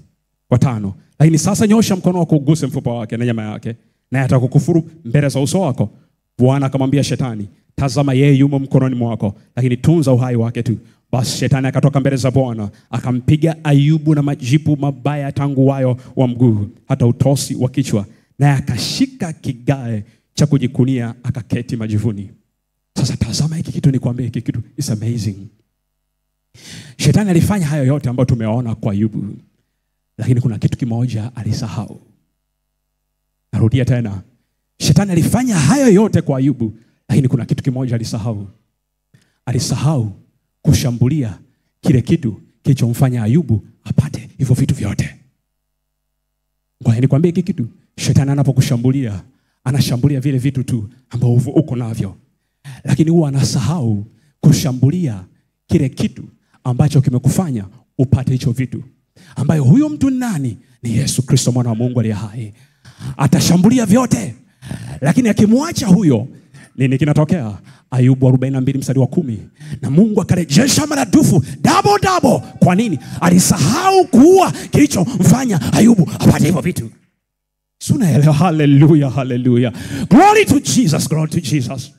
Wa 5. Lakini sasa nyosha mkono wako uguse mfupa wake na nyama yake, naye atakukufuru mbele za uso wako. Bwana akamwambia Shetani, tazama yeye yumo mkononi mwako, lakini tunza uhai wake tu. Basi Shetani akatoka mbele za Bwana, akampiga Ayubu na majipu mabaya tangu wayo wa mguu hata utosi wa kichwa, naye akashika kigae cha kujikunia akaketi majivuni. Sasa tazama hiki kitu, nikwambie hiki kitu is amazing. Shetani alifanya hayo yote ambayo tumeona kwa Ayubu, lakini kuna kitu kimoja alisahau. Narudia tena. Shetani alifanya hayo yote kwa Ayubu, lakini kuna kitu kimoja alisahau. Alisahau kushambulia kile kitu kilichomfanya Ayubu apate hivyo vitu vyote. Ngoja nikwambie hiki kitu. Shetani anapokushambulia, anashambulia vile vitu tu ambavyo uko navyo, lakini huwa anasahau kushambulia kile kitu ambacho kimekufanya upate hicho vitu. ambayo huyo mtu nani? Ni Yesu Kristo mwana wa Mungu aliye hai. Atashambulia vyote, lakini akimwacha huyo, nini kinatokea? Ayubu 42 mstari wa 10. Na Mungu akarejesha maradufu, double. Kwa nini? Alisahau kuua kilichomfanya Ayubu apate hivyo vitu. Sunaelewa? Hallelujah. Glory to Jesus.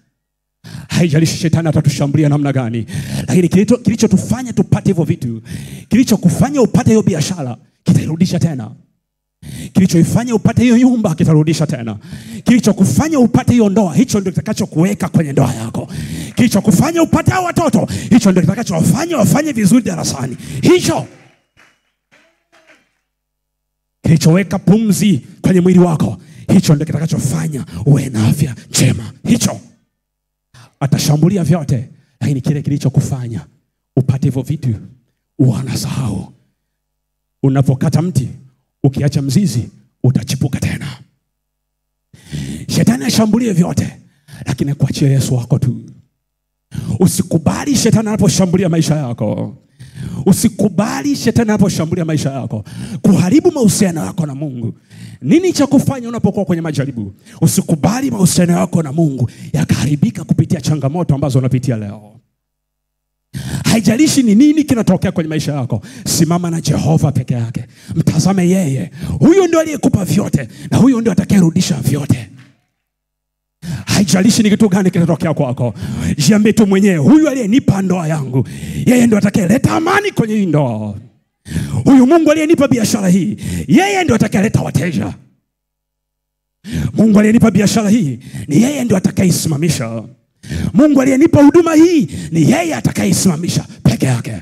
Haijalishi shetani atatushambulia namna gani, lakini kilichotufanya tupate hivyo vitu, kilichokufanya upate hiyo biashara, kitarudisha tena. Kilichoifanya upate hiyo nyumba, kitarudisha tena. Kilichokufanya upate hiyo ndoa, hicho ndio kitakachokuweka kwenye ndoa yako. Kilichokufanya upate hao watoto, hicho ndio kitakachowafanya wafanye vizuri darasani. Hicho kilichoweka pumzi kwenye mwili wako, hicho ndio kitakachofanya uwe na afya njema. Hicho atashambulia vyote, lakini kile kilichokufanya upate hivyo vitu unasahau. Unapokata mti, ukiacha mzizi, utachipuka tena. Shetani ashambulie vyote, lakini kuachia Yesu wako tu. Usikubali shetani anaposhambulia maisha yako. Usikubali shetani anaposhambulia maisha yako kuharibu mahusiano yako na Mungu. Nini cha kufanya unapokuwa kwenye majaribu? Usikubali mahusiano yako na Mungu yakaharibika kupitia changamoto ambazo unapitia leo. Haijalishi ni nini kinatokea kwenye maisha yako, simama na Jehova peke yake. Mtazame yeye. Huyo ndio aliyekupa vyote, na huyo ndio atakayerudisha vyote. Haijalishi ni kitu gani kinatokea kwako, jiambie tu mwenyewe, huyu aliyenipa ndoa yangu, yeye ndio atakayeleta amani kwenye hii ndoa. Huyu Mungu aliyenipa biashara hii, yeye ndio atakayeleta wateja. Mungu aliyenipa biashara hii, ni yeye ndio atakayeisimamisha. Mungu aliyenipa huduma hii, ni yeye atakayeisimamisha peke yake.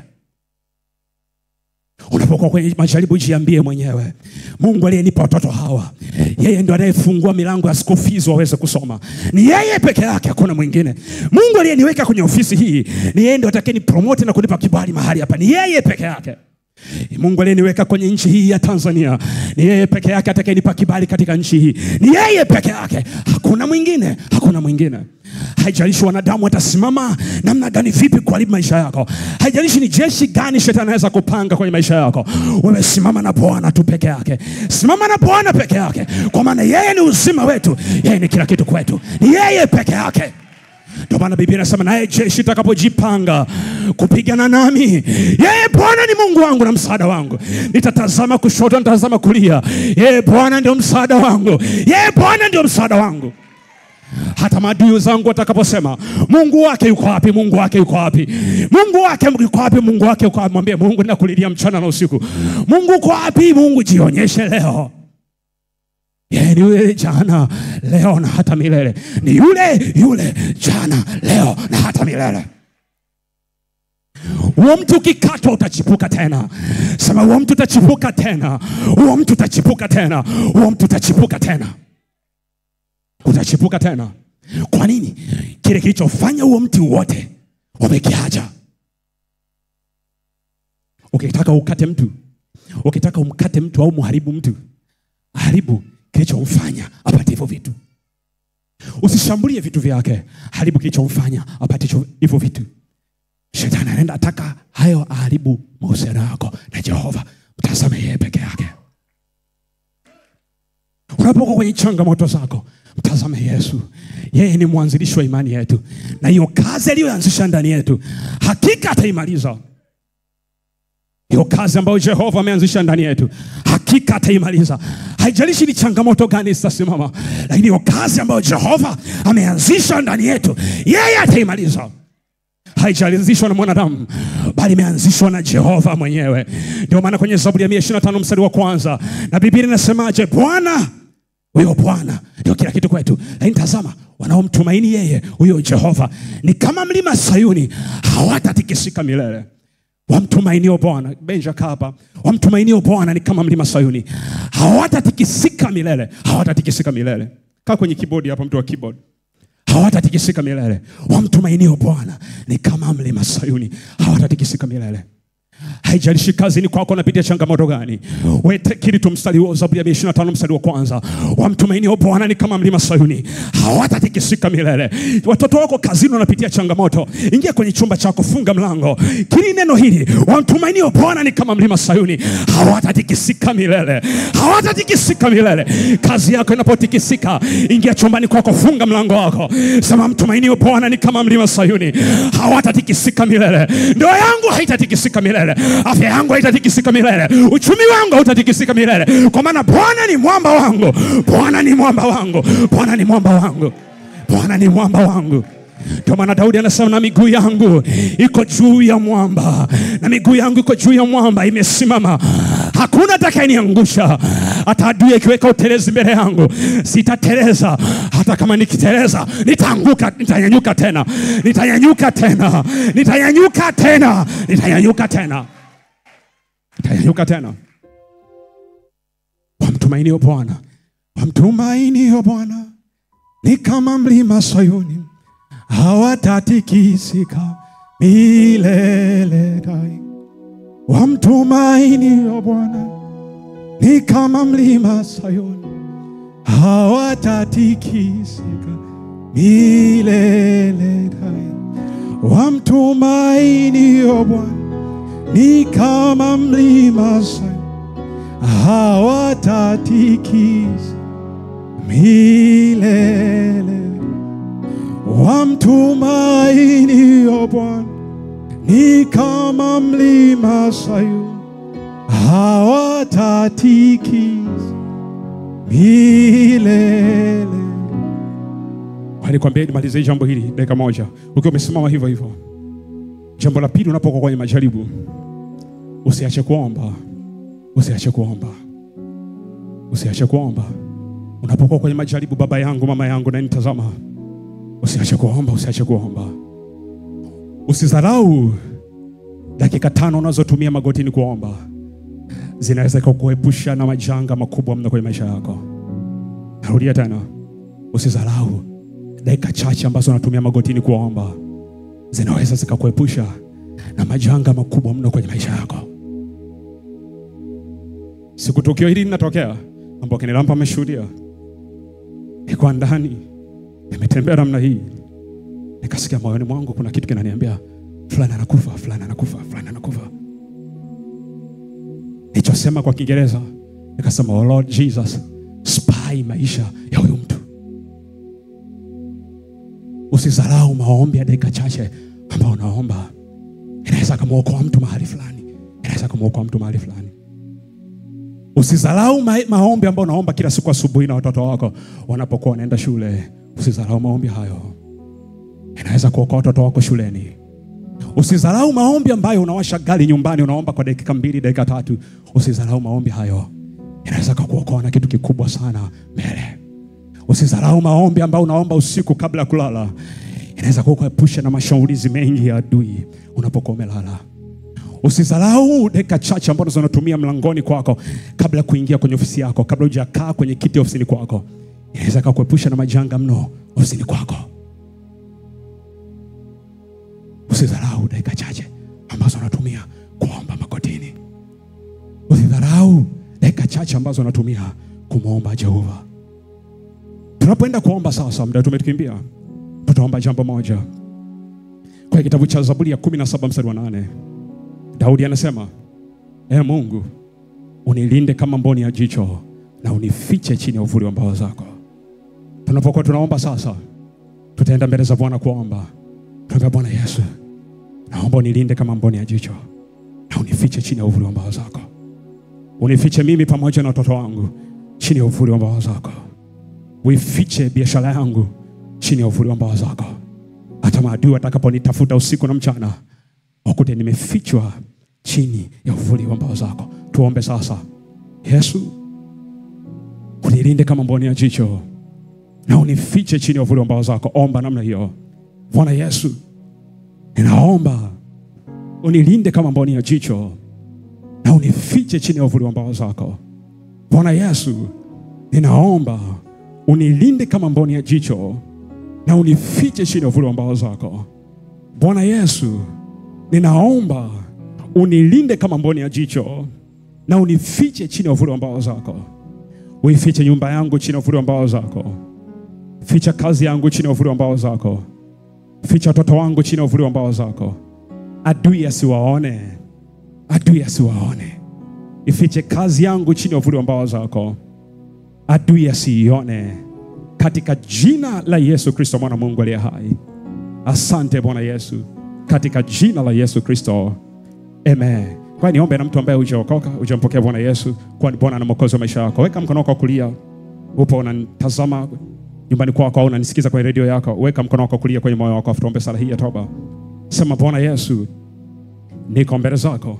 Unapokuwa kwenye majaribu, jiambie mwenyewe, Mungu aliyenipa watoto hawa, yeye ndio anayefungua milango ya school fees waweze kusoma. Ni yeye peke yake, hakuna mwingine. Mungu aliyeniweka kwenye ofisi hii, ni yeye ndio atakayenipromote na kunipa kibali mahali hapa. Ni yeye peke yake. Mungu aliyeniweka kwenye nchi hii ya Tanzania, ni yeye peke yake atakayenipa kibali katika nchi hii. Ni yeye peke yake, hakuna mwingine. Haijalishi wanadamu watasimama namna gani, vipi kuharibu maisha yako. Haijalishi ni jeshi gani shetani anaweza kupanga kwenye maisha yako. Wewe simama na Bwana tu peke yake. Simama na Bwana peke yake, kwa maana yeye ni uzima wetu, yeye ni kila kitu kwetu. Ni yeye peke yake. Ndio maana Biblia inasema, naye jeshi itakapojipanga kupigana nami, yeye Bwana ni Mungu wangu na msaada wangu. Nitatazama kushoto, nitatazama kulia. Yeye Bwana ndio msaada wangu. Yeye Bwana ndio msaada wangu. Hata maadui zangu watakaposema, Mungu wake yuko wapi? Mungu wake yuko wapi? Mungu wake yuko wapi? Mungu wake yuko wapi? Mwambie Mungu, ninakulilia mchana na usiku. Mungu uko wapi? Mungu jionyeshe leo. Yeye ni yule jana, leo na hata milele. Ni yule jana, leo na hata milele. Huo mtu ukikatwa utachipuka tena. Sema, huo mtu utachipuka tena. Huo mtu utachipuka tena. Huo mtu utachipuka tena. Utachipuka tena. Kwa nini? Kile kilichofanya huo mtu wote wamekiacha. Ukitaka ukate mtu, ukitaka umkate mtu au muharibu mtu, haribu kilichomfanya apate hivyo vitu. Usishambulie vitu vyake, haribu kilichomfanya apate hivyo vitu. Shetani anaenda ataka hayo aharibu mahusiano yako na Jehova. Mtazame yeye peke yake. Unapokuwa kwenye changamoto zako, mtazame Yesu. Yeye ni mwanzilishi wa imani yetu, na hiyo kazi aliyoanzisha ndani yetu hakika ataimaliza. Hiyo kazi ambayo Jehova ameanzisha ndani yetu hakika ataimaliza. Haijalishi ni changamoto gani zitasimama, lakini hiyo kazi ambayo Jehova ameanzisha ndani yetu, yeye ataimaliza. Haijaanzishwa na mwanadamu, bali imeanzishwa na Jehova mwenyewe. Ndio maana kwenye Zaburi ya 125 mstari wa 1, na Biblia inasemaje? Bwana, huyo Bwana ndio kila kitu kwetu. Lakini tazama, wanaomtumaini yeye, huyo Jehova, ni kama mlima Sayuni, hawatatikisika milele. Wamtumainio Bwana, Benja Kaba, wamtumainio Bwana ni kama mlima Sayuni, hawatatikisika milele. Hawatatikisika milele. Kaa kwenye keyboard hapa, mtu wa keyboard. Hawatatikisika milele. Wamtumainio Bwana ni kama mlima Sayuni, hawatatikisika milele. Haijalishi kazini kwako unapitia changamoto gani, wewe kile tu mstari wa Zaburi ya 25 mstari wa kwanza, wamtumainio Bwana ni kama mlima Sayuni, hawatatikisika milele. Watoto wako kazini wanapitia changamoto, ingia kwenye chumba chako, funga mlango, kili neno hili, wamtumainio Bwana ni kama mlima Sayuni, hawatatikisika milele, hawatatikisika milele. Kazi yako inapotikisika, ingia chumbani kwako, funga mlango wako, sema mtumainio Bwana ni kama mlima Sayuni, hawatatikisika milele. Ndoa yangu haitatikisika milele, afya yangu haitatikisika milele, uchumi wangu hautatikisika milele, kwa maana Bwana ni mwamba wangu, Bwana ni mwamba wangu, Bwana ni mwamba wangu, Bwana ni mwamba wangu. Ndio maana Daudi anasema na miguu yangu iko juu ya mwamba, na miguu yangu iko juu ya mwamba, imesimama, hakuna atakayeniangusha. Hata adui akiweka utelezi mbele yangu, sitateleza. Hata kama nikiteleza, nitaanguka, nitanyanyuka tena, nitanyanyuka tena, nitanyanyuka tena, nitanyanyuka tena, nitanyanyuka tena. Wamtumainio Bwana, wamtumainio Bwana ni kama mlima Sayuni, hawatatikisika milele dai. Wamtumainio Bwana ni kama mlima Sayuni, hawatatikisika milele dai. Wamtumainio Bwana ni kama mlima Sayuni, hawatatikisika milele. Wamtumainio Bwana ni kama mlima Sayuni, hawatatikisika milele. Alikwambia nimalize jambo hili dakika moja, ukiwa umesimama hivyo hivyo. Jambo la pili, unapokuwa kwenye majaribu, usiache kuomba. Usiache kuomba. Usiache kuomba. Unapokuwa kwenye majaribu, baba yangu, mama yangu na nitazama, usiache kuomba, usiache kuomba. Usidharau dakika 5 unazotumia magotini kuomba. Zinaweza kukuepusha na majanga makubwa mno kwenye maisha yako. Narudia tena. Usidharau dakika chache ambazo unatumia magotini kuomba. Zinaweza zikakuepusha na majanga makubwa mno kwenye maisha yako. Siku tukio hili linatokea, ambao Kenilampa ameshuhudia. Niko ndani, nimetembea namna hii, nikasikia moyoni mwangu kuna kitu kinaniambia fulani anakufa, fulani anakufa, fulani anakufa. Nichosema kwa Kiingereza, nikasema, oh Lord Jesus, spy maisha ya huyu mtu. Usidharau maombi ya dakika chache ambao unaomba. Inaweza kumuokoa mtu mahali fulani, inaweza kumuokoa mtu mahali fulani. Usidharau maombi ambao unaomba kila siku asubuhi na watoto wako wanapokuwa wanaenda shule. Usidharau maombi hayo, inaweza kuokoa watoto wako shuleni. Usidharau maombi ambayo unawasha gari nyumbani unaomba kwa dakika 2, dakika 3. Usidharau maombi hayo, inaweza kukuokoa na kitu kikubwa sana mbele. Usidharau maombi ambayo unaomba usiku kabla ya kulala, inaweza kukuepusha na mashambulizi mengi ya adui unapokuwa umelala. Usidharau dakika chache ambazo unatumia mlangoni kwako kabla kuingia kwenye ofisi yako, kabla hujakaa kwenye kiti ofisini kwako, inaweza kukuepusha na majanga mno ofisini kwako. Usidharau dakika chache ambazo unatumia kuomba magotini. Usidharau dakika chache ambazo unatumia kumuomba Jehova. Tunapoenda kuomba sasa, muda tumetukimbia, tutaomba jambo moja. Kwa kitabu cha Zaburi ya 17 mstari wa 8, Daudi anasema, Ee Mungu, unilinde kama mboni ya jicho na unifiche chini ya uvuli wa mbawa zako. Tunapokuwa tunaomba sasa, tutaenda mbele za Bwana kuomba. Tunaomba, Bwana Yesu, naomba unilinde kama mboni ya jicho na unifiche chini ya uvuli wa mbawa zako. Unifiche mimi pamoja na watoto wangu chini ya uvuli wa mbawa zako. Uifiche biashara yangu chini ya uvuli wa mbawa zako. Hata maadui watakaponitafuta usiku na mchana, wakute nimefichwa chini ya uvuli wa mbawa zako. Tuombe sasa. Yesu, unilinde kama mboni ya jicho na unifiche chini ya uvuli wa mbawa zako. Omba namna hiyo. Bwana Yesu, ninaomba unilinde kama mboni ya jicho na unifiche chini ya uvuli wa mbawa zako. Bwana Yesu, ninaomba unilinde kama mboni ya jicho na unifiche chini ya uvuli wa mbawa zako. Bwana Yesu, ninaomba unilinde kama mboni ya jicho, na unifiche chini ya uvuli wa mbawa zako. Uifiche nyumba yangu chini ya uvuli wa mbawa zako. Ficha kazi yangu chini ya uvuli wa mbawa zako. Ficha watoto wangu chini ya uvuli wa mbawa zako. Adui asiwaone. Adui asiwaone. Ifiche kazi yangu chini ya uvuli wa mbawa zako. Adui asiione. Katika jina la Yesu Kristo mwana Mungu aliye hai. Asante Bwana Yesu. Katika jina la Yesu Kristo. Amen. Kwa niombe na mtu ambaye hujaokoka, hujampokea Bwana Yesu kwa Bwana na Mwokozi wa maisha yako. Weka mkono wako kulia. Upo unanitazama nyumbani kwako au unanisikiza kwenye redio yako. Weka mkono wako kulia kwenye moyo wako, tuombe sala hii ya toba. Sema, Bwana Yesu, niko mbele zako.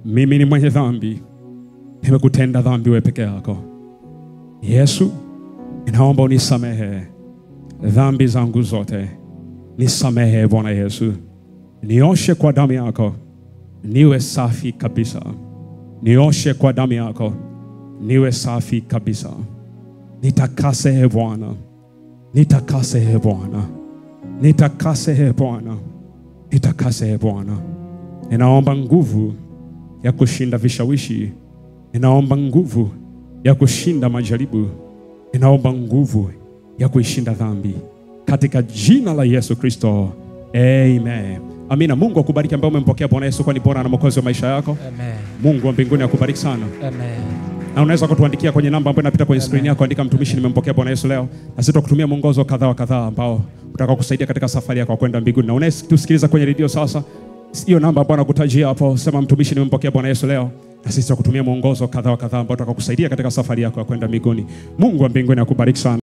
Mimi ni mwenye dhambi. Nimekutenda dhambi wewe peke yako. Yesu, ninaomba unisamehe dhambi zangu zote. Nisamehe Bwana Yesu. Nioshe kwa damu yako. Niwe safi kabisa. Nioshe kwa damu yako. Niwe safi kabisa. Nitakase Bwana. Nitakase Bwana. Nitakase Bwana. Nitakase Bwana. Ninaomba nguvu ya kushinda vishawishi. Ninaomba nguvu ya kushinda majaribu. Ninaomba nguvu ya kuishinda dhambi. Katika jina la Yesu Kristo. Amen. Amina. Mungu akubariki ambaye umempokea Bwana Yesu kwa ni Bwana na Mwokozi wa maisha yako. Amen. Mungu wa mbinguni akubariki sana. Amen. Na unaweza kutuandikia kwenye namba ambayo inapita kwenye screen yako, andika mtumishi nimempokea Bwana Yesu leo. Na sisi tutakutumia mwongozo kadhaa ambao utakao kusaidia katika safari yako kwenda mbinguni. Na unayesikiza kwenye redio sasa, hiyo namba ambayo nakutajia hapo, sema mtumishi nimempokea Bwana Yesu leo. Na sisi tutakutumia mwongozo kadhaa ambao utakao kusaidia katika safari yako kwenda mbinguni. Mungu wa mbinguni akubariki sana.